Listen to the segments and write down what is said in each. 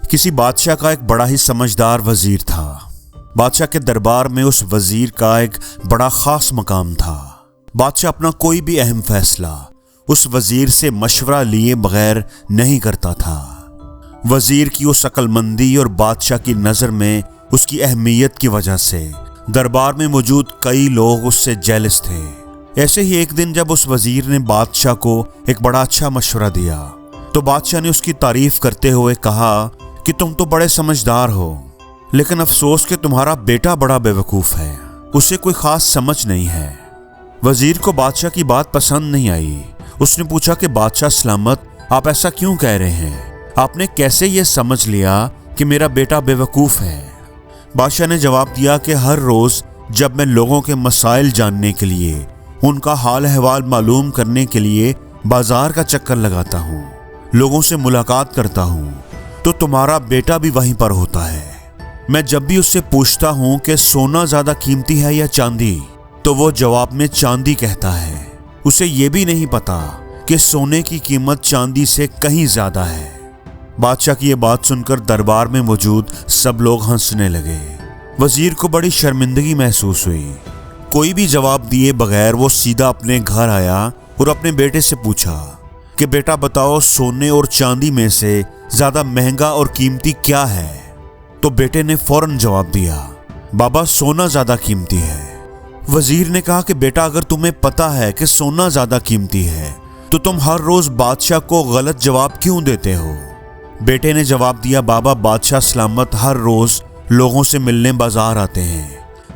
किसी बादशाह का एक बड़ा ही समझदार वजीर था। बादशाह के दरबार में उस वजीर का एक बड़ा खास मकाम था। बादशाह अपना कोई भी अहम फैसला उस वजीर से मशवरा लिए बगैर नहीं करता था। वजीर की उस अक्लमंदी और बादशाह की नज़र में उसकी अहमियत की वजह से दरबार में मौजूद कई लोग उससे जेलस थे। ऐसे ही एक दिन जब उस वजीर ने बादशाह को एक बड़ा अच्छा मशवरा दिया तो बादशाह ने उसकी तारीफ करते हुए कहा कि तुम तो बड़े समझदार हो, लेकिन अफसोस कि तुम्हारा बेटा बड़ा बेवकूफ़ है, उसे कोई खास समझ नहीं है। वजीर को बादशाह की बात पसंद नहीं आई। उसने पूछा कि बादशाह सलामत, आप ऐसा क्यों कह रहे हैं? आपने कैसे ये समझ लिया कि मेरा बेटा बेवकूफ़ है? बादशाह ने जवाब दिया कि हर रोज़ जब मैं लोगों के मसाइल जानने के लिए, उनका हाल अहवाल मालूम करने के लिए बाजार का चक्कर लगाता हूँ, लोगों से मुलाकात करता हूँ, तो तुम्हारा बेटा भी वहीं पर होता है। मैं जब भी उससे पूछता हूँ कि सोना ज़्यादा कीमती है या चांदी, तो वो जवाब में चांदी कहता है। उसे ये भी नहीं पता कि सोने की कीमत चांदी से कहीं ज़्यादा है। बादशाह की ये बात सुनकर दरबार में मौजूद सब लोग हंसने लगे। वजीर को बड़ी शर्मिंदगी महसूस हुई। कोई भी जवाब दिए बगैर वो सीधा अपने घर आया और अपने बेटे से पूछा कि बेटा बताओ, सोने और चांदी में से ज़्यादा महंगा और कीमती क्या है? तो बेटे ने फौरन जवाब दिया, बाबा सोना ज़्यादा कीमती है। वजीर ने कहा कि बेटा अगर तुम्हें पता है कि सोना ज़्यादा कीमती है तो तुम हर रोज़ बादशाह को गलत जवाब क्यों देते हो? बेटे ने जवाब दिया, बाबा बादशाह सलामत हर रोज़ लोगों से मिलने बाजार आते हैं,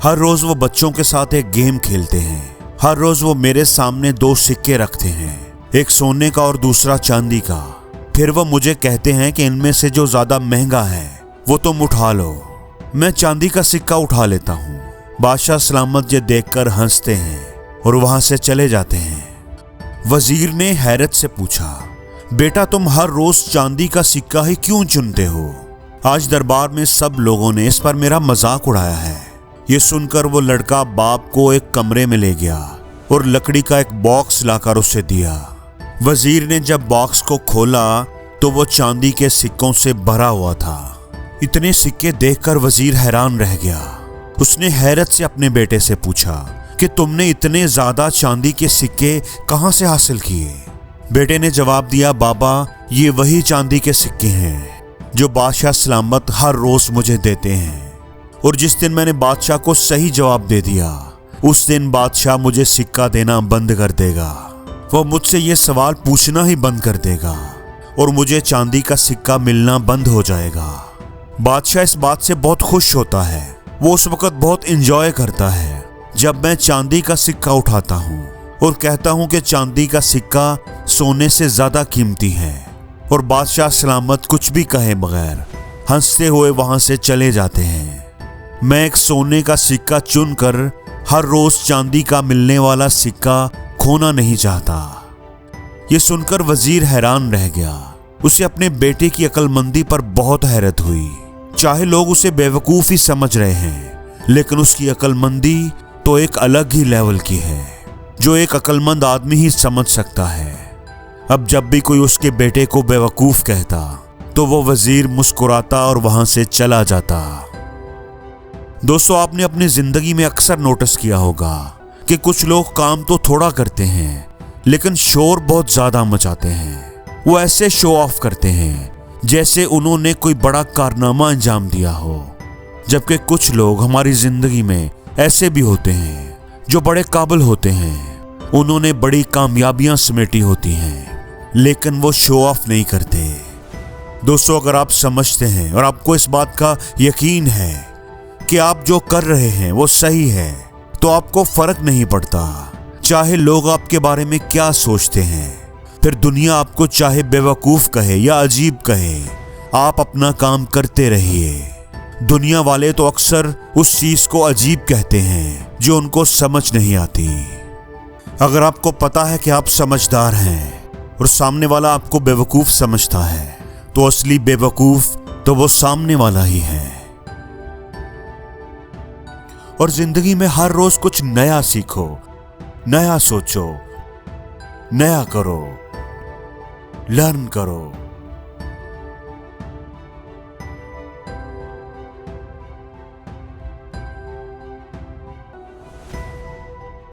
हर रोज़ वो बच्चों के साथ एक गेम खेलते हैं, हर रोज़ वो मेरे सामने 2 सिक्के रखते हैं, एक सोने का और दूसरा चांदी का। फिर वो मुझे कहते हैं कि इनमें से जो ज़्यादा महंगा है वो तुम उठा लो। मैं चांदी का सिक्का उठा लेता हूँ। बादशाह सलामत ये देखकर हंसते हैं और वहाँ से चले जाते हैं। वजीर ने हैरत से पूछा, बेटा तुम हर रोज़ चांदी का सिक्का ही क्यों चुनते हो? आज दरबार में सब लोगों ने इस पर मेरा मजाक उड़ाया है। ये सुनकर वो लड़का बाप को एक कमरे में ले गया और लकड़ी का एक बॉक्स लाकर उसे दिया। वजीर ने जब बॉक्स को खोला तो वो चांदी के सिक्कों से भरा हुआ था। इतने सिक्के देखकर वजीर हैरान रह गया। उसने हैरत से अपने बेटे से पूछा कि तुमने इतने ज्यादा चांदी के सिक्के कहां से हासिल किए? बेटे ने जवाब दिया, बाबा ये वही चांदी के सिक्के हैं जो बादशाह सलामत हर रोज मुझे देते हैं, और जिस दिन मैंने बादशाह को सही जवाब दे दिया उस दिन बादशाह मुझे सिक्का देना बंद कर देगा। वो मुझसे ये सवाल पूछना ही बंद कर देगा और मुझे चांदी का सिक्का मिलना बंद हो जाएगा। बादशाह इस बात से बहुत खुश होता है। वो उस वक्त बहुत एंजॉय करता है जब मैं चांदी का सिक्का उठाता हूँ और कहता हूँ कि चांदी का सिक्का सोने से ज़्यादा कीमती है, और बादशाह सलामत कुछ भी कहे बगैर हंसते हुए वहाँ से चले जाते हैं। मैं एक सोने का सिक्का चुनकर हर रोज़ चांदी का मिलने वाला सिक्का खोना नहीं चाहता। ये सुनकर वजीर हैरान रह गया। उसे अपने बेटे की अक्लमंदी पर बहुत हैरत हुई। चाहे लोग उसे बेवकूफ़ ही समझ रहे हैं, लेकिन उसकी अक्लमंदी तो एक अलग ही लेवल की है जो एक अक्लमंद आदमी ही समझ सकता है। अब जब भी कोई उसके बेटे को बेवकूफ़ कहता तो वो वजीर मुस्कुराता और वहां से चला जाता। दोस्तों, आपने अपनी ज़िंदगी में अक्सर नोटिस किया होगा कि कुछ लोग काम तो थोड़ा करते हैं लेकिन शोर बहुत ज़्यादा मचाते हैं। वो ऐसे शो ऑफ करते हैं जैसे उन्होंने कोई बड़ा कारनामा अंजाम दिया हो, जबकि कुछ लोग हमारी ज़िंदगी में ऐसे भी होते हैं जो बड़े काबिल होते हैं, उन्होंने बड़ी कामयाबियां समेटी होती हैं, लेकिन वो शो ऑफ नहीं करते। दोस्तों, अगर आप समझते हैं और आपको इस बात का यकीन है कि आप जो कर रहे हैं वो सही है, तो आपको फर्क नहीं पड़ता चाहे लोग आपके बारे में क्या सोचते हैं। फिर दुनिया आपको चाहे बेवकूफ़ कहे या अजीब कहे, आप अपना काम करते रहिए। दुनिया वाले तो अक्सर उस चीज़ को अजीब कहते हैं जो उनको समझ नहीं आती। अगर आपको पता है कि आप समझदार हैं और सामने वाला आपको बेवकूफ़ समझता है, तो असली बेवकूफ़ तो वो सामने वाला ही है। और जिंदगी में हर रोज कुछ नया सीखो, नया सोचो, नया करो, लर्न करो।